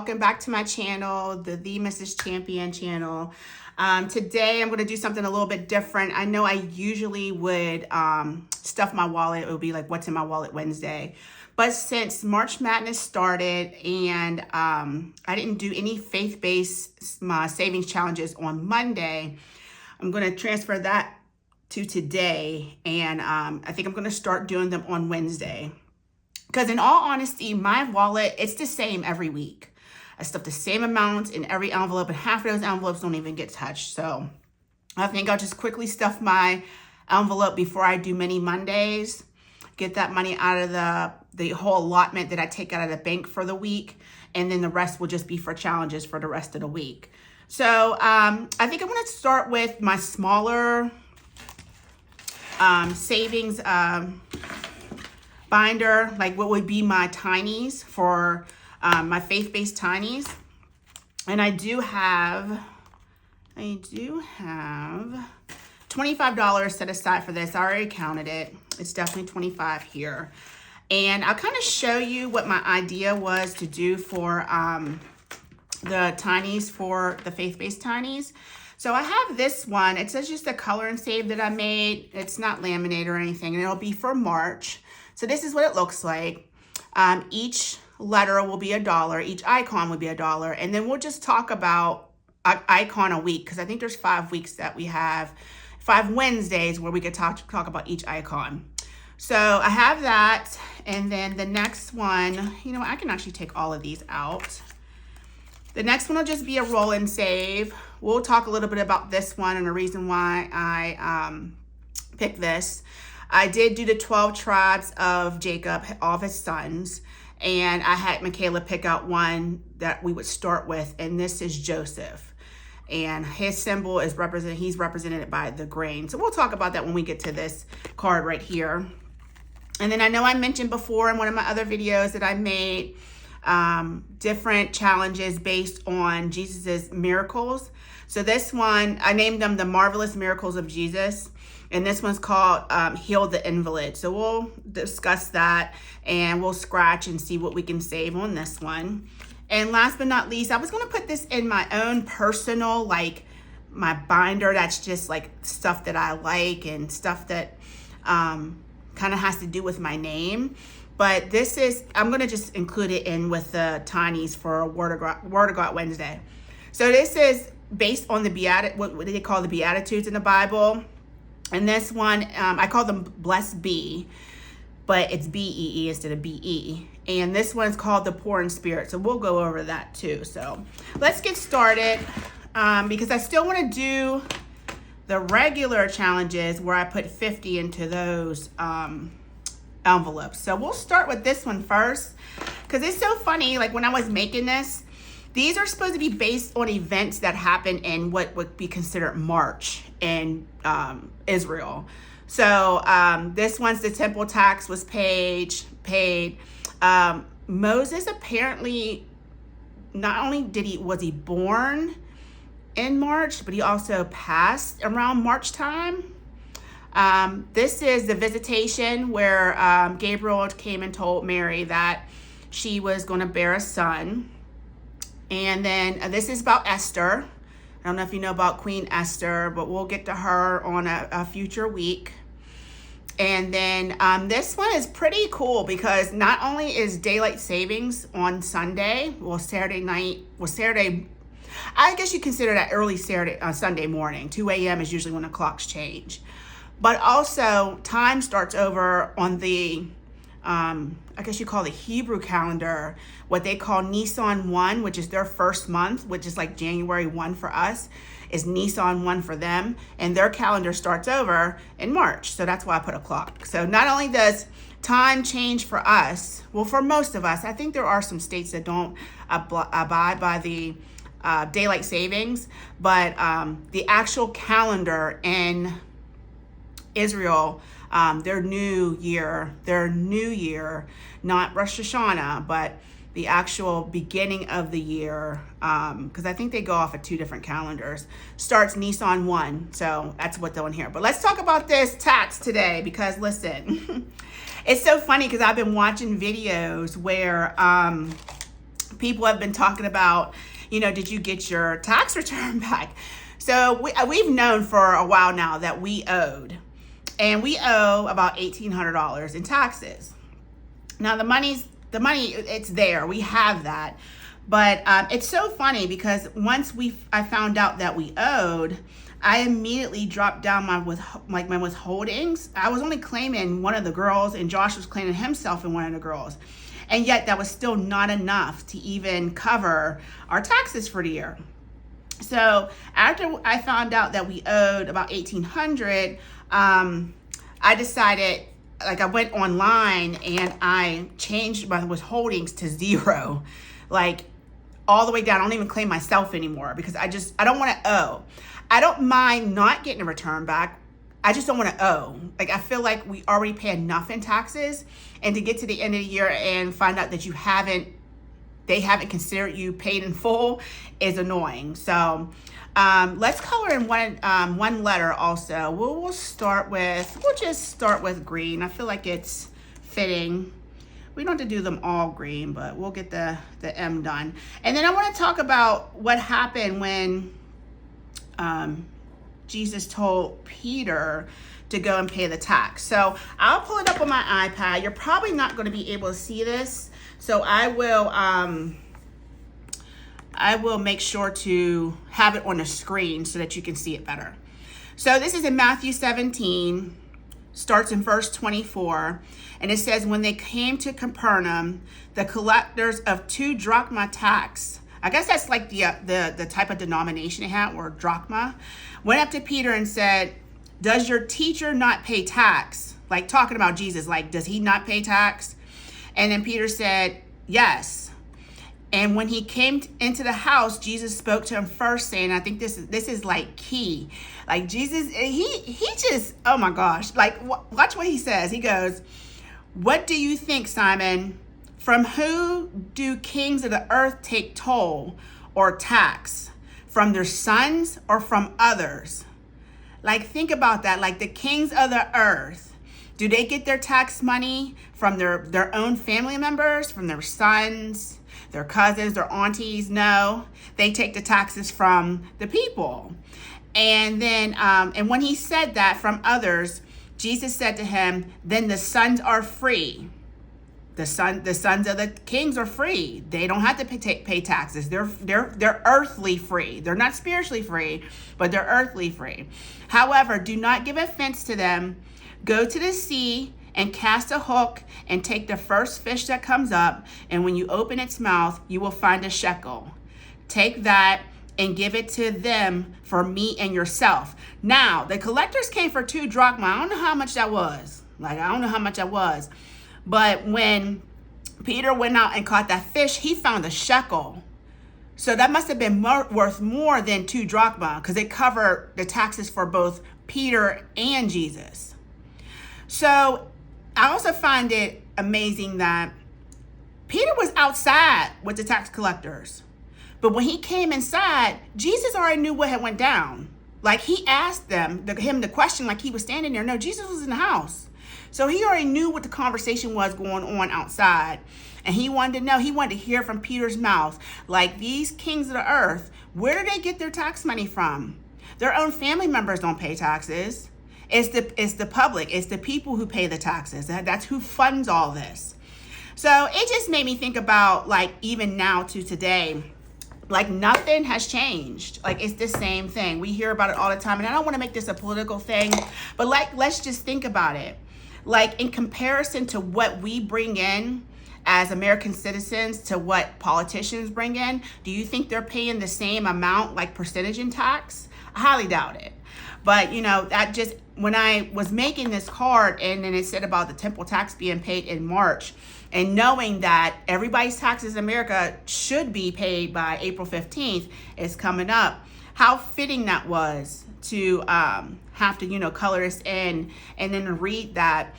welcome back to my channel, the Mrs. Champion channel. Today I'm going to do something a little bit different. I know I usually would stuff my wallet. It would be like what's in my wallet Wednesday. But since March Madness started and I didn't do any faith-based savings challenges on Monday, I'm going to transfer that to today. And I think I'm going to start doing them on Wednesday. Because in all honesty, my wallet, it's the same every week. I stuff the same amounts in every envelope, and half of those envelopes don't even get touched. So I think I'll just quickly stuff my envelope before I do many Mondays, get that money out of the whole allotment that I take out of the bank for the week, and then the rest will just be for challenges for the rest of the week. So I think I'm going to start with my smaller savings binder, like what would be my tinies for my faith-based tinies. And I do have $25 set aside for this. I already counted it. It's definitely 25 here. And I'll kind of show you what my idea was to do for the tinies, for the faith-based tinies. So I have this one. It says just a color and save that I made. It's not laminated or anything, and it'll be for March. So this is what it looks like. Each letter will be $1. Each icon will be $1. And then we'll just talk about an icon a week, because I think there's 5 weeks that we have, 5 Wednesdays where we could talk about each icon. So I have that. And then the next one, you know, I can actually take all of these out. The next one will just be a roll and save. We'll talk a little bit about this one and the reason why I picked this. I did do the 12 tribes of Jacob, all of his sons, and I had Michaela pick out one that we would start with, and this is Joseph. And his symbol is he's represented by the grain. So we'll talk about that when we get to this card right here. And then I know I mentioned before in one of my other videos that I made different challenges based on Jesus's miracles. So this one, I named them the Marvelous Miracles of Jesus. And this one's called Heal the Invalid. So we'll discuss that and we'll scratch and see what we can save on this one. And last but not least, I was going to put this in my own personal, like my binder. That's just like stuff that I like and stuff that kind of has to do with my name. But this is, I'm going to just include it in with the tinies for Word of God Wednesday. So this is based on the what they call the Beatitudes in the Bible. And this one, I call them Blessed Be, but it's B-E-E instead of B-E. And this one's called the Poor in Spirit. So we'll go over that too. So let's get started because I still want to do the regular challenges where I put 50 into those envelopes. So we'll start with this one first because it's so funny. Like when I was making this, these are supposed to be based on events that happen in what would be considered March in Israel. So this one's the temple tax was paid. Moses apparently, not only was he born in March, but he also passed around March time. This is the visitation where Gabriel came and told Mary that she was going to bear a son. And then this is about Esther. I don't know if you know about Queen Esther, but we'll get to her on a future week. And then this one is pretty cool because not only is daylight savings on Sunday, Saturday, I guess you consider that early Sunday morning. 2 a.m. is usually when the clocks change. But also time starts over on the I guess you call the Hebrew calendar, what they call Nisan 1, which is their first month, which is like January 1 for us, is Nisan 1 for them. And their calendar starts over in March. So that's why I put a clock. So not only does time change for us, well, for most of us, I think there are some states that don't abide by the daylight savings, but the actual calendar in Israel, their new year, not Rosh Hashanah, but the actual beginning of the year, because I think they go off of 2 different calendars, starts Nisan 1. So that's what's on here. But let's talk about this tax today, because listen, it's so funny because I've been watching videos where people have been talking about, did you get your tax return back? So we've known for a while now that we owed. And we owe about $1,800 in taxes. Now the money, it's there. We have that. But it's so funny because once I found out that we owed, I immediately dropped down my withholdings. I was only claiming one of the girls, and Josh was claiming himself and one of the girls. And yet that was still not enough to even cover our taxes for the year. So after I found out that we owed about $1,800, I decided, I went online and I changed my withholdings to 0, all the way down. I don't even claim myself anymore because I don't want to owe. I don't mind not getting a return back. I just don't want to owe. I feel like we already pay enough in taxes, and to get to the end of the year and find out that they haven't considered you paid in full is annoying. So let's color in one letter also. We'll just start with green. I feel like it's fitting. We don't have to do them all green, but we'll get the M done. And then I want to talk about what happened when Jesus told Peter to go and pay the tax. So I'll pull it up on my iPad. You're probably not going to be able to see this, so I will make sure to have it on the screen so that you can see it better. So this is in Matthew 17, starts in verse 24, and it says, when they came to Capernaum, the collectors of 2 drachma tax, I guess that's like the type of denomination they had, or drachma, went up to Peter and said, does your teacher not pay tax? Talking about Jesus, does he not pay tax? And then Peter said, yes. And when he came into the house, Jesus spoke to him first, saying, I think this is key. Jesus, he just, oh my gosh, watch what he says. He goes, what do you think, Simon? From who do kings of the earth take toll or tax? From their sons or from others? Think about that. The kings of the earth, do they get their tax money from their own family members, from their sons, their cousins, their aunties? No, they take the taxes from the people. And then, and when he said that, from others, Jesus said to him, then the sons are free. The sons of the kings are free. They don't have to pay taxes. They're earthly free. They're not spiritually free, but they're earthly free. However, do not give offense to them. Go to the sea and cast a hook and take the first fish that comes up. And when you open its mouth, you will find a shekel. Take that and give it to them for me and yourself. Now, the collectors came for 2 drachma. I don't know how much that was. But when Peter went out and caught that fish, he found a shekel. So that must have been worth more than 2 drachma, because it covered the taxes for both Peter and Jesus. So I also find it amazing that Peter was outside with the tax collectors. But when he came inside, Jesus already knew what had went down. He asked him the question, he was standing there. No, Jesus was in the house. So he already knew what the conversation was going on outside. And he wanted to know, he wanted to hear from Peter's mouth, these kings of the earth, where do they get their tax money from? Their own family members don't pay taxes. It's the public, it's the people who pay the taxes. That's who funds all this. So it just made me think about even now to today, nothing has changed. It's the same thing. We hear about it all the time. And I don't want to make this a political thing, but let's just think about it. In comparison to what we bring in as American citizens to what politicians bring in, do you think they're paying the same amount, percentage in tax? I highly doubt it. But, that just, when I was making this card and then it said about the temple tax being paid in March, and knowing that everybody's taxes in America should be paid by April 15th is coming up, how fitting that was to have to, color this in and then read that,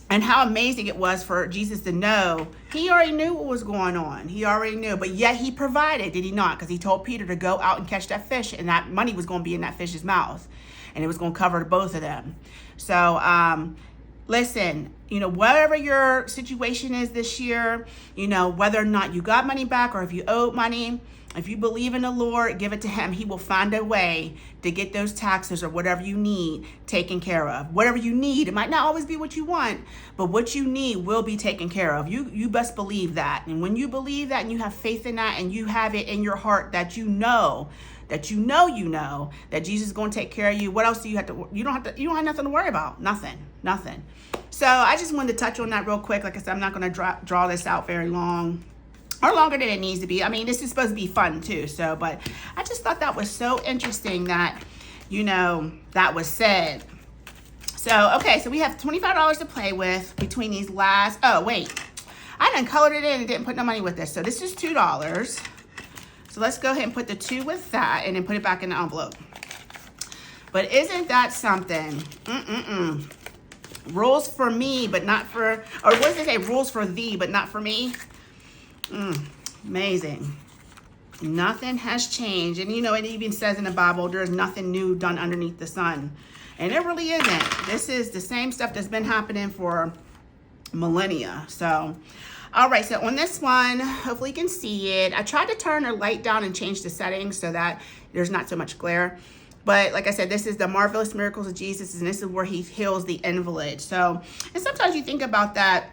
and how amazing it was for Jesus to know. He already knew what was going on. He already knew, but yet he provided, did he not? Because he told Peter to go out and catch that fish, and that money was going to be in that fish's mouth, and it was going to cover both of them. So listen, whatever your situation is this year, whether or not you got money back or if you owed money, if you believe in the Lord, give it to him. He will find a way to get those taxes or whatever you need taken care of. Whatever you need, it might not always be what you want, but what you need will be taken care of. You best believe that. And when you believe that and you have faith in that and you have it in your heart that you know that Jesus is going to take care of you, what else do you have to, you don't have nothing to worry about. Nothing. So I just wanted to touch on that real quick. Like I said, I'm not going to draw this out very long. Or longer than it needs to be. I mean, this is supposed to be fun too. So, but I just thought that was so interesting that, that was said. So, okay, so we have $25 to play with between these last, oh, wait. I done colored it in and didn't put no money with this. So this is $2. So let's go ahead and put the 2 with that and then put it back in the envelope. But isn't that something? Rules for me, but not for, or what does it say? Rules for thee, but not for me. Amazing. Nothing has changed. And it even says in the Bible, there's nothing new done underneath the sun. And it really isn't. This is the same stuff that's been happening for millennia. So, all right. So on this one, hopefully you can see it. I tried to turn the light down and change the settings so that there's not so much glare. But like I said, this is the marvelous miracles of Jesus. And this is where he heals the invalid. So, and sometimes you think about that,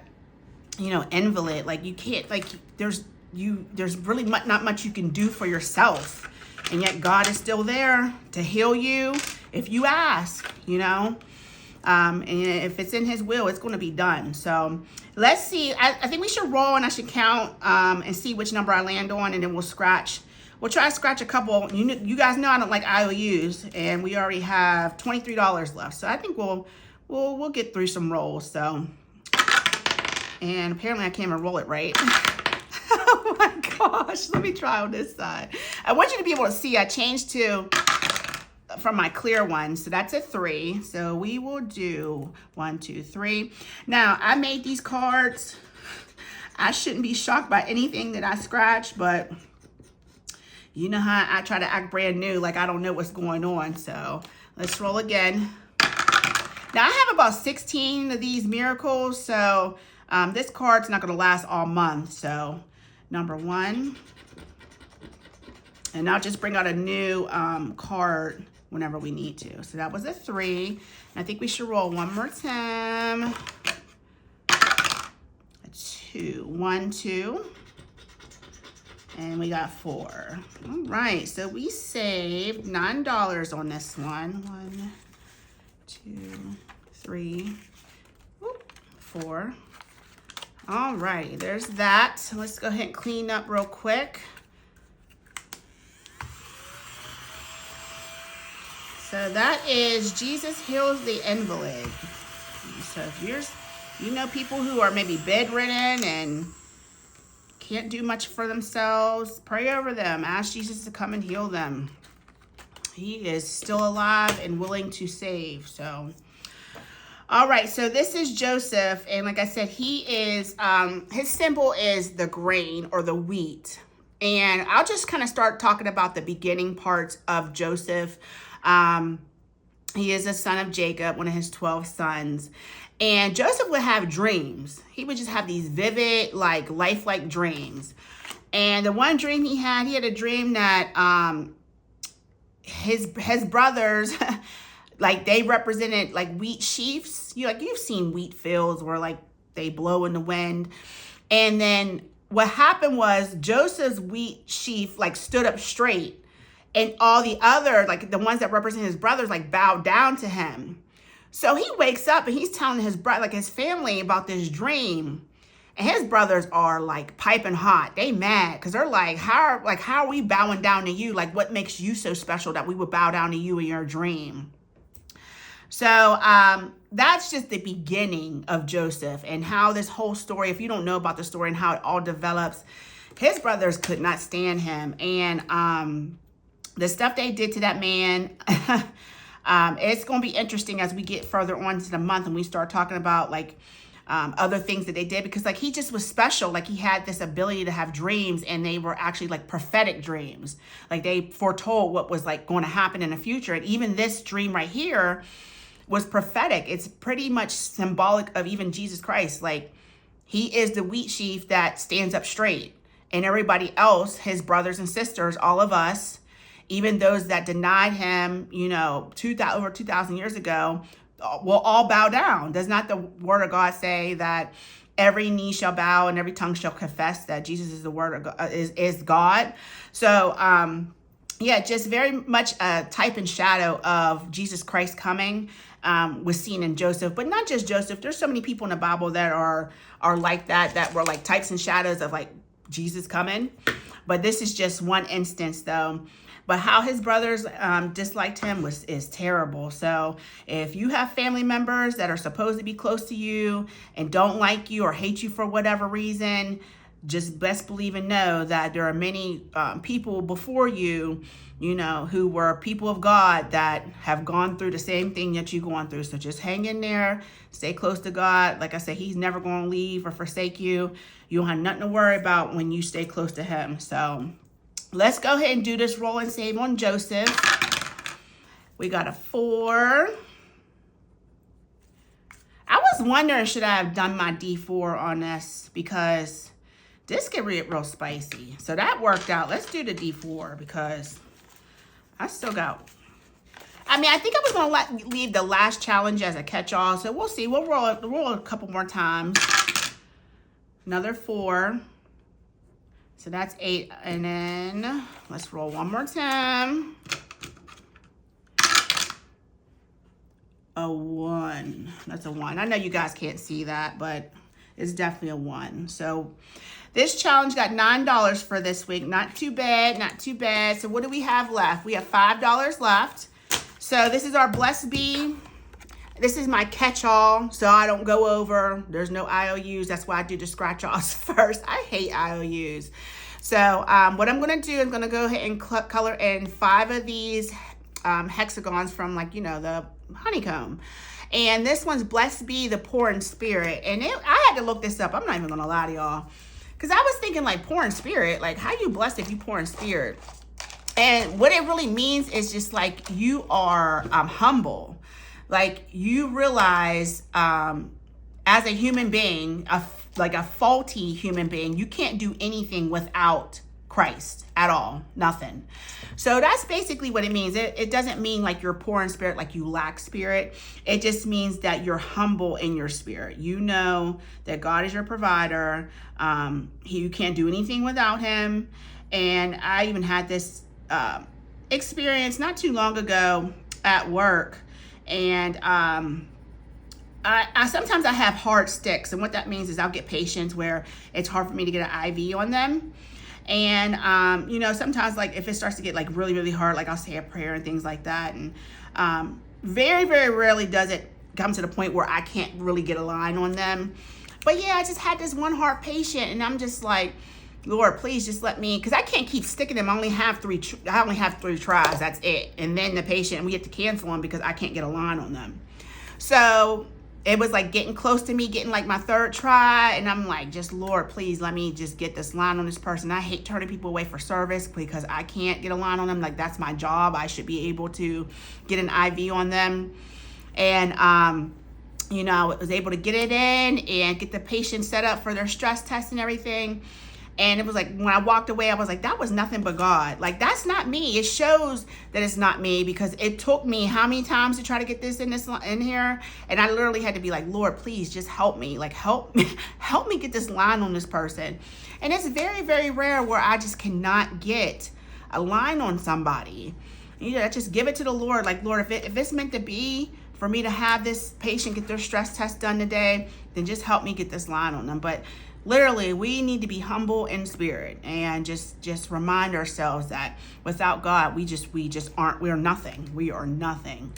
invalid, like you can't, like there's really not much you can do for yourself, and yet God is still there to heal you if you ask, and if it's in his will, it's going to be done. So let's see. I think we should roll and I should count and see which number I land on, and then we'll scratch. We'll try to scratch a couple. You guys know I don't like IOUs, and we already have $23 left, so I think we'll get through some rolls. So. And apparently I can't even roll it right. Oh my gosh. Let me try on this side. I want you to be able to see I changed from my clear one. So that's a 3. So we will do 1, 2, 3. Now I made these cards. I shouldn't be shocked by anything that I scratch, but you know how I try to act brand new, like I don't know what's going on. So let's roll again. Now I have about 16 of these miracles. So this card's not going to last all month. So number 1, and I'll just bring out a new card whenever we need to. So that was a 3. And I think we should roll one more time. A 2, 1, 2, and we got 4. All right, so we saved $9 on this one. 1, 2, 3, 4. All right, there's that. So let's go ahead and clean up real quick. So that is Jesus heals the invalid. So if people who are maybe bedridden and can't do much for themselves, pray over them. Ask Jesus to come and heal them. He is still alive and willing to save. So. All right, so this is Joseph, and like I said, he is, his symbol is the grain or the wheat. And I'll just kind of start talking about the beginning parts of Joseph. He is a son of Jacob, one of his 12 sons. And Joseph would have dreams. He would just have these vivid, like lifelike dreams. And the one dream he had a dream that his brothers, like they represented like wheat sheaves. You've seen wheat fields where like they blow in the wind. And then what happened was Joseph's wheat sheaf like stood up straight, and all the other, like the ones that represent his brothers, like bowed down to him. So he wakes up and he's telling his brother, like his family, about this dream. And his brothers are like piping hot. They mad because they're like, how are we bowing down to you? Like, what makes you so special that we would bow down to you in your dream? So that's just the beginning of Joseph and how this whole story, if you don't know about the story and how it all develops, his brothers could not stand him. And the stuff they did to that man, it's going to be interesting as we get further on into the month and we start talking about like other things that they did, because like he just was special. Like he had this ability to have dreams, and they were actually like prophetic dreams. Like they foretold what was like going to happen in the future. And even this dream right here was prophetic. It's pretty much symbolic of even Jesus Christ. Like, he is the wheat sheaf that stands up straight. And everybody else, his brothers and sisters, all of us, even those that denied him, you know, over 2,000 years ago, will all bow down. Does not the word of God say that every knee shall bow and every tongue shall confess that Jesus is the word of God, is God? So, yeah, just very much a type and shadow of Jesus Christ coming, was seen in Joseph, but not just Joseph. There's so many people in the Bible that are like that were like types and shadows of like Jesus coming. But this is just one instance though. But how his brothers disliked him is terrible. So if you have family members that are supposed to be close to you and don't like you or hate you for whatever reason, just best believe and know that there are many people before you, you know, who were people of God that have gone through the same thing that you're going through. So just hang in there, stay close to God. Like I said, he's never going to leave or forsake you. You don't have nothing to worry about when you stay close to him. So let's go ahead and do this roll and save on Joseph. We got a 4. I was wondering, should I have done my D4 on this? Because this get real spicy. So that worked out. Let's do the D4 because I still got... I mean, I think I was going to leave the last challenge as a catch-all. So we'll see. We'll roll a couple more times. Another 4. So that's 8. And then let's roll one more time. A 1. That's a 1. I know you guys can't see that, but it's definitely a 1. So this challenge got $9 for this week. Not too bad, not too bad. So what do we have left? We have $5 left. So this is our Blessed Bee. This is my catch-all, so I don't go over. There's no IOUs. That's why I do the scratch-offs first. I hate IOUs. So what I'm going to do, I'm going to go ahead and color in 5 of these hexagons from, like, you know, the honeycomb. And this one's Blessed Be the Poor in Spirit. And I had to look this up. I'm not even going to lie to y'all. Because I was thinking, like, poor in spirit. Like, how you blessed if you poor in spirit? And what it really means is just, like, you are humble. Like, you realize as a human being, like a faulty human being, you can't do anything without Christ at all. Nothing. So that's basically what it means. It doesn't mean like you're poor in spirit, like you lack spirit. It just means that you're humble in your spirit. You know that God is your provider. You can't do anything without him. And I even had this experience not too long ago at work. And I sometimes I have hard sticks. And what that means is I'll get patients where it's hard for me to get an IV on them. And, you know, sometimes like if it starts to get like really, really hard, like I'll say a prayer and things like that. And very, very rarely does it come to the point where I can't really get a line on them. But yeah, I just had this one heart patient and I'm just like, Lord, please just let me, because I can't keep sticking them. I only have three tries. That's it. And then the patient, we have to cancel them because I can't get a line on them. So it was like getting close to me, getting like my 3rd try. And I'm like, just Lord, please let me just get this line on this person. I hate turning people away for service because I can't get a line on them. Like that's my job. I should be able to get an IV on them. And, you know, I was able to get it in and get the patient set up for their stress test and everything. And it was like, when I walked away, I was like, that was nothing but God. Like, that's not me. It shows that it's not me because it took me how many times to try to get this in here? And I literally had to be like, Lord, please just help me. Like, help me get this line on this person. And it's very, very rare where I just cannot get a line on somebody. You know, just give it to the Lord. Like, Lord, if it's meant to be for me to have this patient get their stress test done today, then just help me get this line on them. But literally, we need to be humble in spirit and just remind ourselves that without God, we just aren't, we're nothing. We are nothing.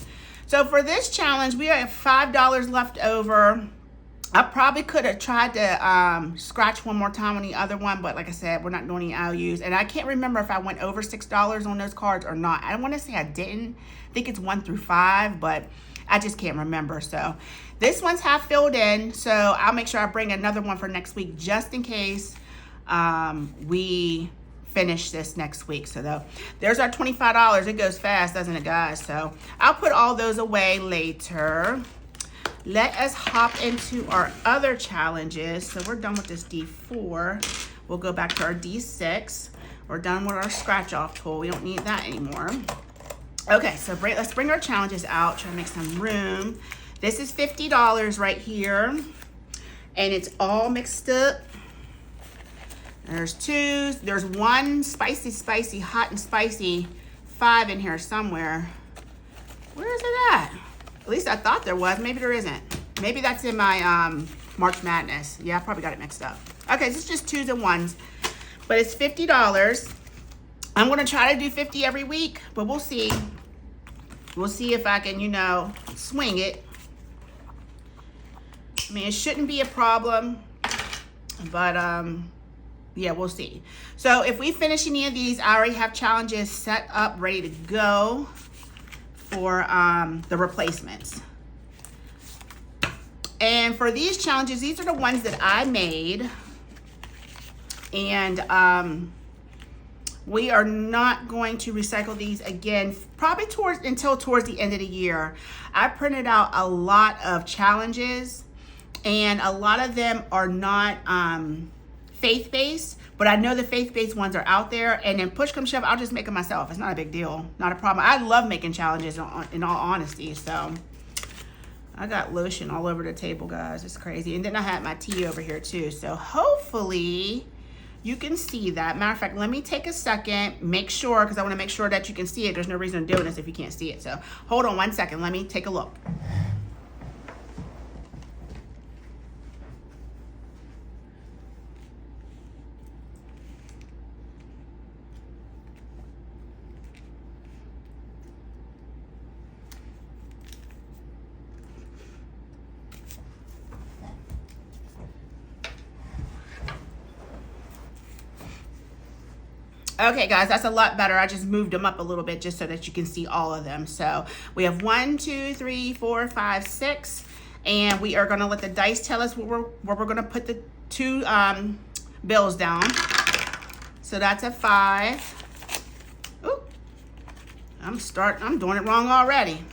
So for this challenge, we have $5 left over. I probably could have tried to scratch one more time on the other one, but like I said, we're not doing any IOUs. And I can't remember if I went over $6 on those cards or not. I want to say I didn't. I think it's 1 through 5, but I just can't remember. So this one's half filled in. So I'll make sure I bring another one for next week just in case we finish this next week. So there's our $25. It goes fast, doesn't it, guys? So I'll put all those away later. Let us hop into our other challenges. So we're done with this D4. We'll go back to our D6. We're done with our scratch off tool. We don't need that anymore. Okay, so let's bring our challenges out. Try to make some room. This is $50 right here. And it's all mixed up. There's 2s. There's 1 spicy, hot and spicy 5 in here somewhere. Where is it at? At least I thought there was. Maybe there isn't. Maybe that's in my March Madness. Yeah, I probably got it mixed up. Okay, this is just 2s and 1s. But it's $50. I'm going to try to do 50 every week, but we'll see. We'll see if I can, you know, swing it. I mean, it shouldn't be a problem, but yeah, we'll see. So if we finish any of these, I already have challenges set up, ready to go for the replacements. And for these challenges, these are the ones that I made. And we are not going to recycle these again, probably until towards the end of the year. I printed out a lot of challenges, and a lot of them are not faith-based, but I know the faith-based ones are out there, and then push come shove, I'll just make them myself. It's not a big deal, not a problem. I love making challenges in all honesty. So I got lotion all over the table, guys. It's crazy. And then I had my tea over here too. So hopefully you can see that. Matter of fact, let me take a second, make sure, because I want to make sure that you can see it. There's no reason in doing this if you can't see it. So hold on 1 second. Let me take a look. Okay, guys, that's a lot better. I just moved them up a little bit just so that you can see all of them. So we have 1, 2, 3, 4, 5, 6, and we are going to let the dice tell us where we're going to put the 2 bills down. So that's a 5. Ooh, I'm doing it wrong already.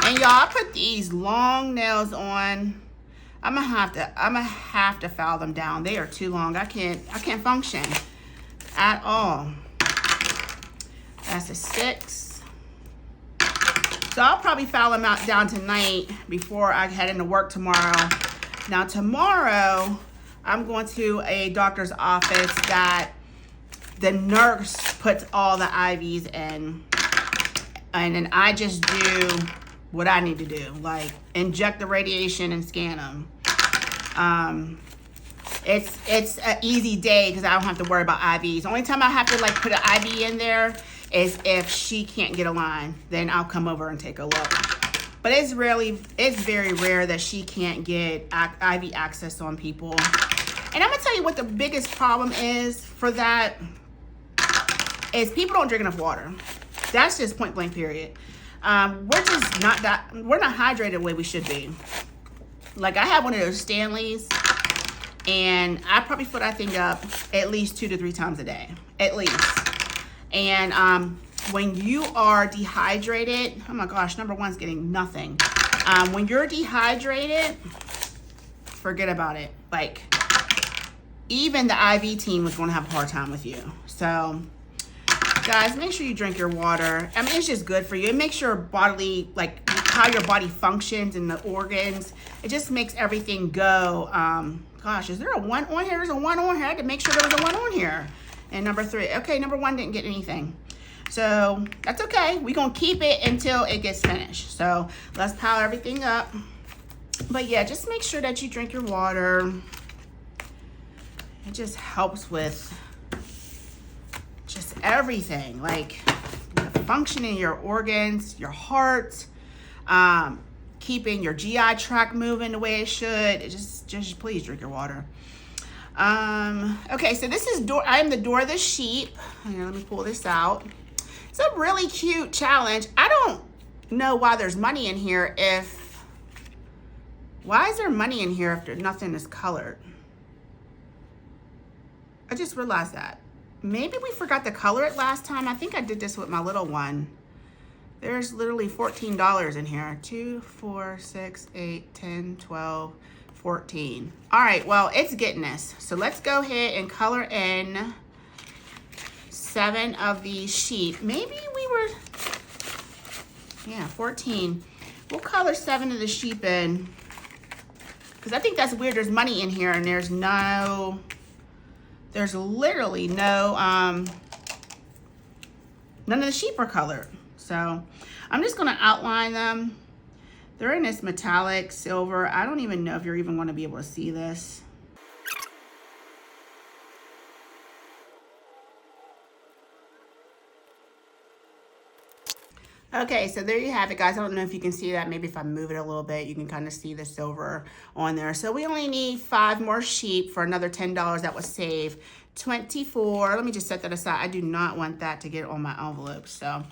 And y'all, I put these long nails on. I'm gonna have to file them down. They are too long. I can't function at all. That's a 6. So I'll probably file them down tonight before I head into work tomorrow. Now tomorrow, I'm going to a doctor's office that the nurse puts all the IVs in, and then I just do what I need to do, like inject the radiation and scan them. It's an easy day because I don't have to worry about IVs. The only time I have to like put an IV in there is if she can't get a line. Then I'll come over and take a look. But it's very rare that she can't get IV access on people. And I'm gonna tell you what the biggest problem is for that is people don't drink enough water. That's just point blank period. We're not hydrated the way we should be. Like I have one of those Stanleys, and I probably fill that thing up at least 2 to 3 times a day, at least. And when you are dehydrated, oh my gosh, number 1's getting nothing. When you're dehydrated, forget about it. Like even the IV team was going to have a hard time with you. So guys, make sure you drink your water. I mean, it's just good for you. It makes your bodily, like how your body functions and the organs. It just makes everything go. Gosh, is there a 1 on here? There's a 1 on here. I had to make sure there was a 1 on here. And number 3. Okay, number 1 didn't get anything. So that's okay. We're going to keep it until it gets finished. So let's pile everything up. But yeah, just make sure that you drink your water. It just helps with just everything, like the functioning of your organs, your heart, keeping your GI tract moving the way it should. Just please drink your water. Okay, so this is I am the Door of the Sheep. Here, let me pull this out. It's a really cute challenge. I don't know why there's money in here why is there money in here if nothing is colored? I just realized that. Maybe we forgot to color it last time. I think I did this with my little one. There's literally $14 in here. 2, 4, 6, 8, 10, 12, 14. All right, well, it's getting us. So let's go ahead and color in 7 of these sheep. Maybe we were, yeah, 14. We'll color 7 of the sheep in, because I think that's weird. There's money in here and there's literally no, none of the sheep are colored. So I'm just gonna outline them. They're in this metallic silver. I don't even know if you're even gonna be able to see this. Okay, so there you have it, guys. I don't know if you can see that. Maybe if I move it a little bit, you can kind of see the silver on there. So we only need 5 more sheep for another $10 that was saved. 24, let me just set that aside. I do not want that to get on my envelope. So,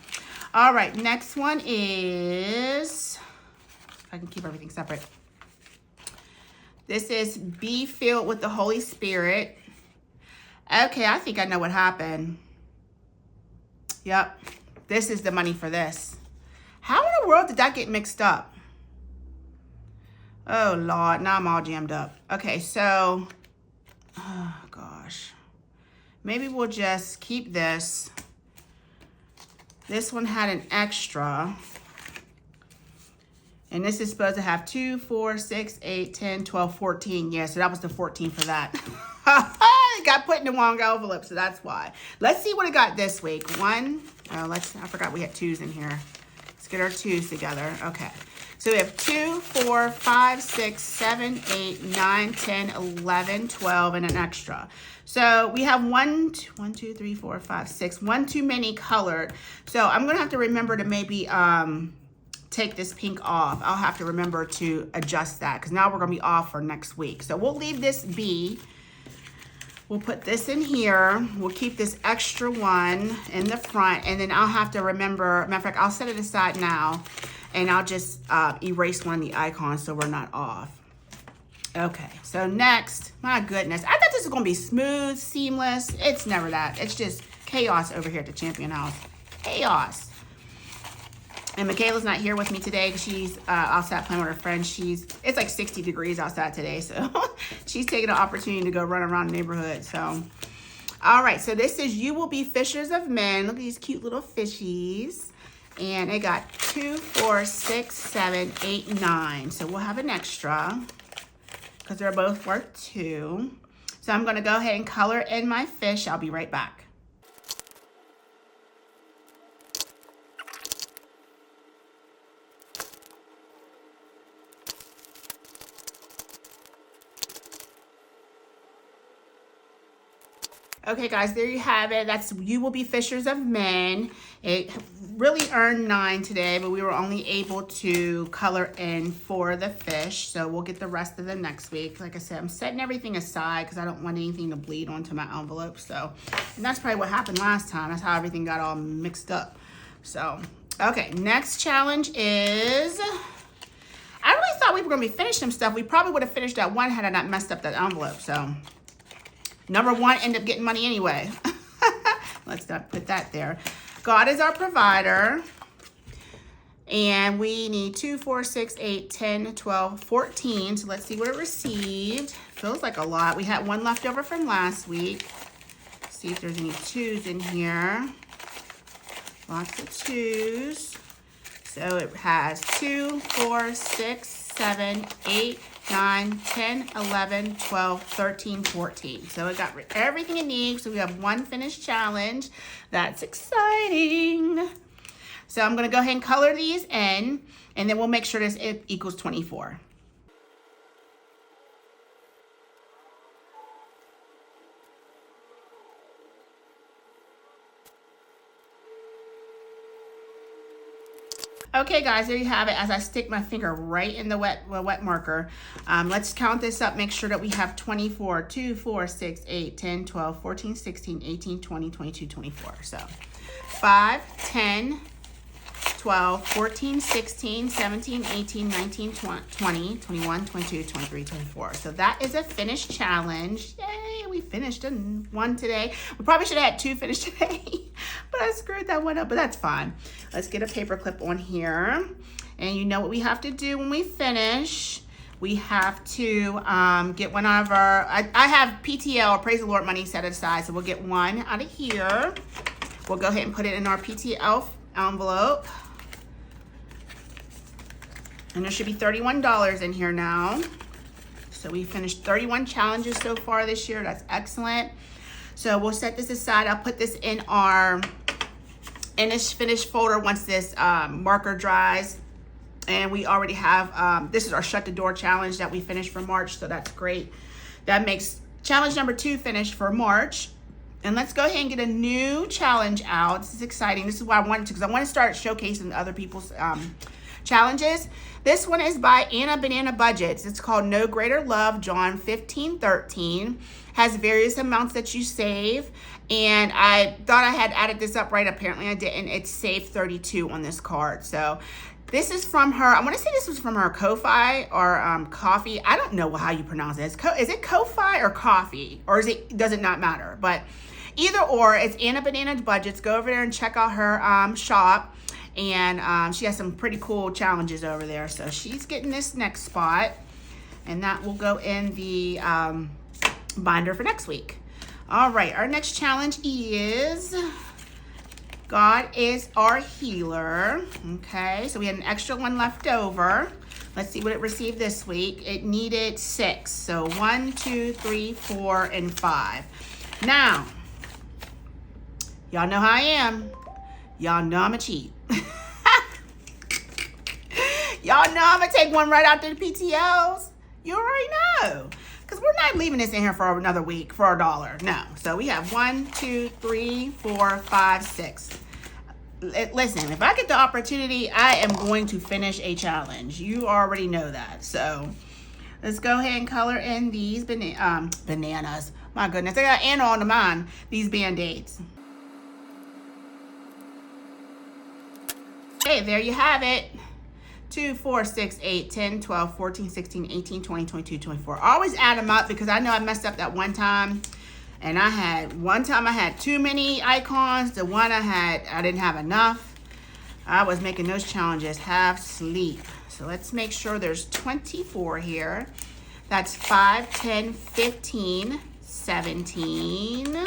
all right, next one is, if I can keep everything separate. This is Be Filled with the Holy Spirit. Okay, I think I know what happened. Yep. This is the money for this. How in the world did that get mixed up? Oh, Lord. Now I'm all jammed up. Okay, so, oh, gosh. Maybe we'll just keep this. This one had an extra. And this is supposed to have 2, 4, 6, 8, 10, 12, 14. Yeah, so that was the 14 for that. It got put in the wrong envelope, so that's why. Let's see what it got this week. I forgot we had 2s in here. Let's get our 2s together. Okay. So we have 2, 4, 5, 6, 7, 8, 9, 10, 11, 12, and an extra. So we have 1, 2, 3, 4, 5, 6. 1 too many colored. So I'm going to have to remember to maybe take this pink off. I'll have to remember to adjust that, because now we're going to be off for next week. So we'll leave this be. We'll put this in here. We'll keep this extra one in the front, and then I'll have to remember, matter of fact, I'll set it aside now, and I'll just erase one of the icons so we're not off. Okay, so next, my goodness. I thought this was gonna be smooth, seamless. It's never that. It's just chaos over here at the Champion House. Chaos. And Michaela's not here with me today because she's outside playing with her friends. It's like 60 degrees outside today, so she's taking the opportunity to go run around the neighborhood. So, all right, so this is You Will Be Fishers of Men. Look at these cute little fishies. And it got 2, 4, 6, 7, 8, 9. So we'll have an extra because they're both worth 2. So I'm gonna go ahead and color in my fish. I'll be right back. Okay, guys, there you have it. That's You Will Be Fishers of Men. It really earned 9 today, but we were only able to color in for the fish. So we'll get the rest of them next week. Like I said, I'm setting everything aside because I don't want anything to bleed onto my envelope. So, and that's probably what happened last time. That's how everything got all mixed up. So, okay, next challenge is, I really thought we were going to be finishing stuff. We probably would have finished that one had I not messed up that envelope. So, number 1 ended up getting money anyway. Let's not put that there. God is our provider. And we need 2, 4, 6, 8, 10, 12, 14. So let's see what it received. Feels like a lot. We had 1 left over from last week. Let's see if there's any 2s in here. Lots of 2s. So it has 2, 4, 6, 7, 8, 9, 10, 11, 12, 13, 14. So it got everything it needs. So we have 1 finished challenge. That's exciting. So I'm going to go ahead and color these in, and then we'll make sure this equals 24. Okay, guys, there you have it. As I stick my finger right in the wet marker, let's count this up. Make sure that we have 24, 2, 4, 6, 8, 10, 12, 14, 16, 18, 20, 22, 24. So 5, 10, 12, 14, 16, 17, 18, 19, 20, 21, 22, 23, 24. So that is a finished challenge. Yay, we finished one today. We probably should have had 2 finished today, but I screwed that one up, but that's fine. Let's get a paper clip on here. And you know what we have to do when we finish. We have to get one of our, I have PTL, or Praise the Lord money set aside, so we'll get one out of here. We'll go ahead and put it in our PTL envelope. And there should be $31 in here now. So we finished 31 challenges so far this year. That's excellent. So we'll set this aside. I'll put this in our finished folder once this marker dries. And we already have, this is our Shut the Door challenge that we finished for March, so that's great. That makes challenge number 2 finished for March. And let's go ahead and get a new challenge out. This is exciting. This is why I wanted to, because I want to start showcasing other people's challenges. This one is by Dreamy Budgets. It's called No Greater Love, John 15:13. Has various amounts that you save. And I thought I had added this up right. Apparently I didn't. It's saved 32 on this card. So this is from her, I want to say this was from her KOFI or KOFI. I don't know how you pronounce it. Is it KOFI or KOFI? Or does it not matter? But either or, it's Dreamy Budgets. Go over there and check out her shop. And she has some pretty cool challenges over there. So she's getting this next spot. And that will go in the binder for next week. All right, our next challenge is God is our healer. Okay, so we had an extra one left over. Let's see what it received this week. It needed 6. So 1, 2, 3, 4, and 5. Now, y'all know how I am. Y'all know I'm a cheat. Y'all know I'm gonna take one right out to the PTLs. You already know. Because we're not leaving this in here for another week for $1. No. So we have 1, 2, 3, 4, 5, 6. Listen, if I get the opportunity, I am going to finish a challenge. You already know that. So let's go ahead and color in these bananas. My goodness, I got Anna on the mind. These Band-Aids. Okay, there you have it. 2, 4, 6, 8, 10, 12, 14, 16, 18, 20, 22, 24. I always add them up because I know I messed up that one time. And one time I had too many icons. The one I didn't have enough. I was making those challenges half sleep. So let's make sure there's 24 here. That's 5, 10, 15, 17,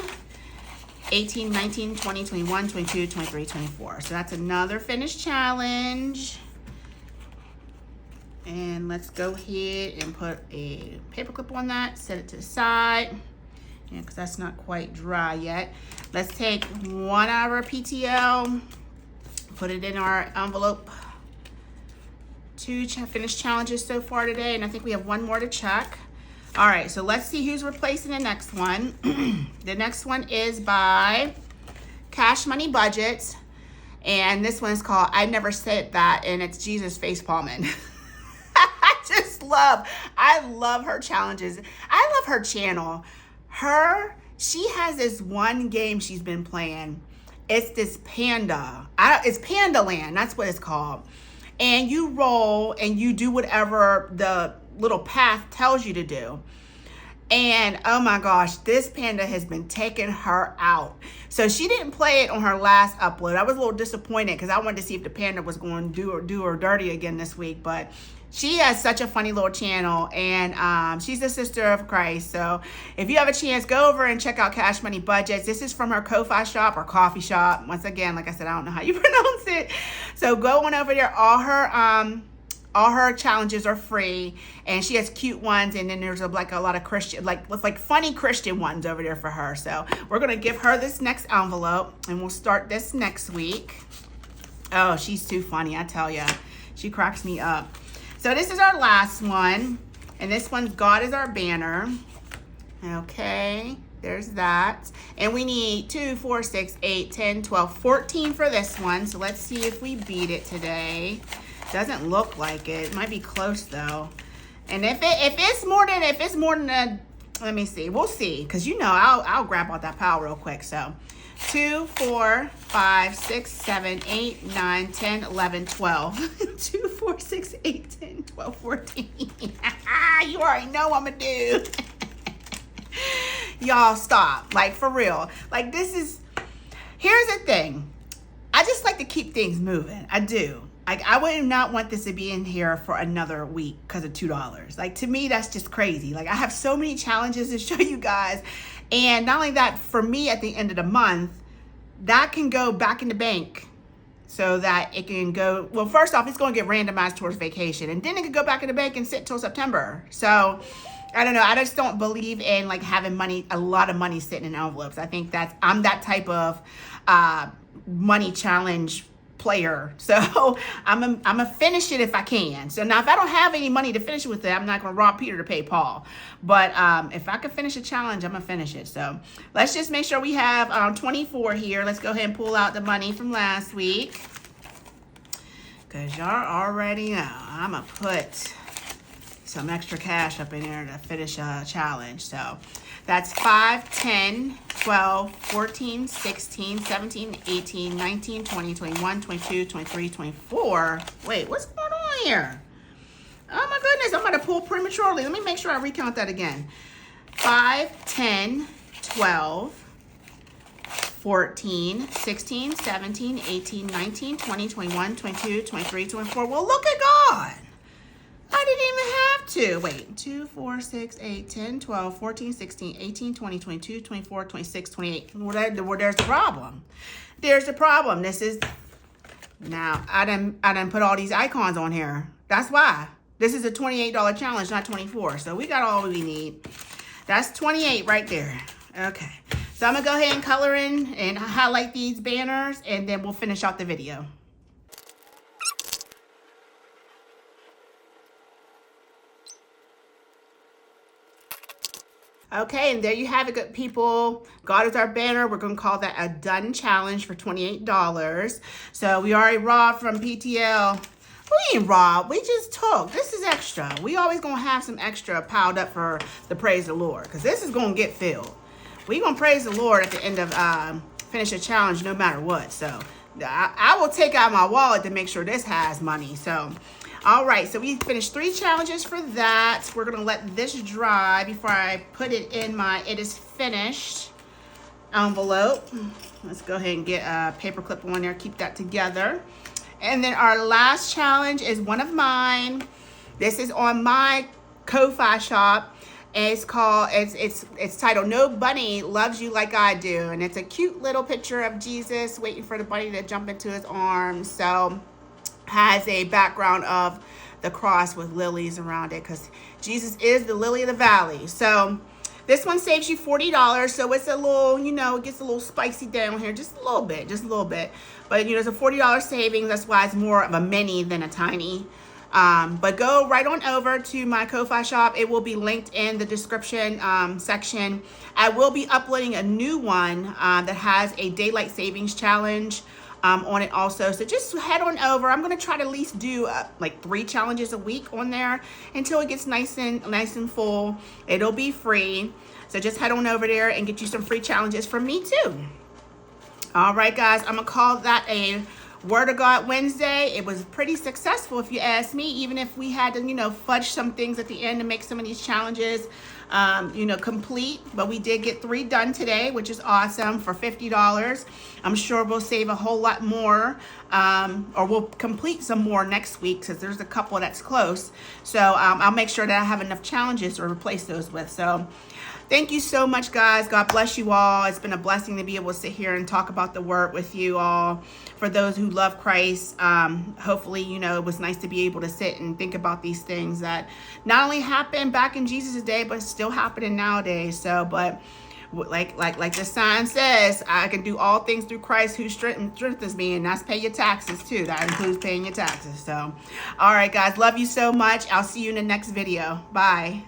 18, 19, 20, 21, 22, 23, 24. So that's another finished challenge. And let's go ahead and put a paper clip on that, set it to the side. Yeah, because that's not quite dry yet. Let's take one out of our PTL, put it in our envelope. 2 finished challenges so far today, and I think we have one more to check. All right, so let's see who's replacing the next one. The next one is by Cash Money Budgets, and this one is called I Never Said That, and it's Jesus face palming. I love her challenges. I love her channel. She has this one game she's been playing. It's this panda. It's Panda Land. That's what it's called. And you roll and you do whatever the little path tells you to do. And oh my gosh, this panda has been taking her out. So she didn't play it on her last upload. I was a little disappointed because I wanted to see if the panda was going to do her dirty again this week. But she has such a funny little channel, and she's a sister of Christ. So if you have a chance, go over and check out Cash Money Budgets. This is from her KOFI shop or coffee shop. Once again, like I said, I don't know how you pronounce it. So go on over there. All her challenges are free, and she has cute ones, and then there's like a lot of Christian, like funny Christian ones over there for her. So we're gonna give her this next envelope, and we'll start this next week. Oh, she's too funny, I tell ya. She cracks me up. So this is our last one, and this one's God is our banner. Okay, there's that. And we need 2, 4, 6, 8, 10, 12, 14 for this one. So let's see if we beat it today. Doesn't look like it. It might be close though. And if it's more than a, let me see. We'll see, because you know I'll grab out that pile real quick. So 2, 4, 5, 6, 7, 8, 9, 10, 11, 12. 2, 4, 6, 8, 10, 12, 14. You already know what I'm gonna do. Y'all stop. Like, for real. Like, here's the thing. I just like to keep things moving. I do. Like, I would not want this to be in here for another week because of $2. Like, to me, that's just crazy. Like, I have so many challenges to show you guys. And not only that, for me, at the end of the month, that can go back in the bank so that it can go, well, first off, it's going to get randomized towards vacation. And then it can go back in the bank and sit till September. So, I don't know. I just don't believe in, like, having money, a lot of money sitting in envelopes. I think I'm that type of money challenge player. So I'm gonna finish it if I can. So now if I don't have any money to finish it with it, I'm not gonna rob Peter to pay Paul. But if I can finish a challenge, I'm gonna finish it. So let's just make sure we have 24 here. Let's go ahead and pull out the money from last week, because y'all already know I'm gonna put some extra cash up in there to finish a challenge. So that's 5, 10, 12, 14, 16, 17, 18, 19, 20, 21, 22, 23, 24. Wait, what's going on here? Oh my goodness, I'm going to pull prematurely. Let me make sure I recount that again. 5, 10, 12, 14, 16, 17, 18, 19, 20, 21, 22, 23, 24. Well, look at God. I didn't even have to. Wait, 2, 4, 6, 8, 10, 12, 14, 16, 18, 20, 22, 24, 26, 28. Well, there's the problem. There's the problem. This is, now, I done put all these icons on here. That's why. This is a $28 challenge, not 24. So we got all we need. That's 28 right there. Okay. So I'm going to go ahead and color in and highlight these banners, and then we'll finish out the video. Okay, and there you have it, good people. God is our banner. We're going to call that a done challenge for $28. So we already robbed from PTL. We ain't robbed. We just took. This is extra. We always going to have some extra piled up for the praise the Lord, because this is going to get filled. We going to praise the Lord at the end of finish a challenge no matter what. So I will take out my wallet to make sure this has money. So all right, so we finished 3 challenges for that. We're gonna let this dry before I put it in my it is finished envelope. Let's go ahead and get a paper clip on there, keep that together. And then our last challenge is one of mine. This is on my KOFI shop. It's called, it's titled No Bunny Loves You Like I Do. And it's a cute little picture of Jesus waiting for the bunny to jump into his arms. So has a background of the cross with lilies around it, because Jesus is the lily of the valley. So this one saves you $40. So it's a little, you know, it gets a little spicy down here, just a little bit. But you know, it's a $40 savings. That's why it's more of a mini than a tiny. But go right on over to my KOFI shop. It will be linked in the description section. I will be uploading a new one that has a daylight savings challenge on it also. So just head on over. I'm going to try to at least do like 3 challenges a week on there until it gets nice and full. It'll be free. So just head on over there and get you some free challenges from me too. All right, guys, I'm going to call that a Word of God Wednesday. It was pretty successful if you ask me, even if we had to, you know, fudge some things at the end to make some of these challenges you know, complete. But we did get 3 done today, which is awesome, for $50. I'm sure we'll save a whole lot more, or we'll complete some more next week, because there's a couple that's close. So I'll make sure that I have enough challenges to replace those with. So thank you so much, guys. God bless you all. It's been a blessing to be able to sit here and talk about the word with you all. For those who love Christ, hopefully, you know, it was nice to be able to sit and think about these things that not only happened back in Jesus' day, but still happening nowadays. So, but like the sign says, I can do all things through Christ who strengthens me, and that's pay your taxes too. That includes paying your taxes. So, all right, guys, love you so much. I'll see you in the next video. Bye.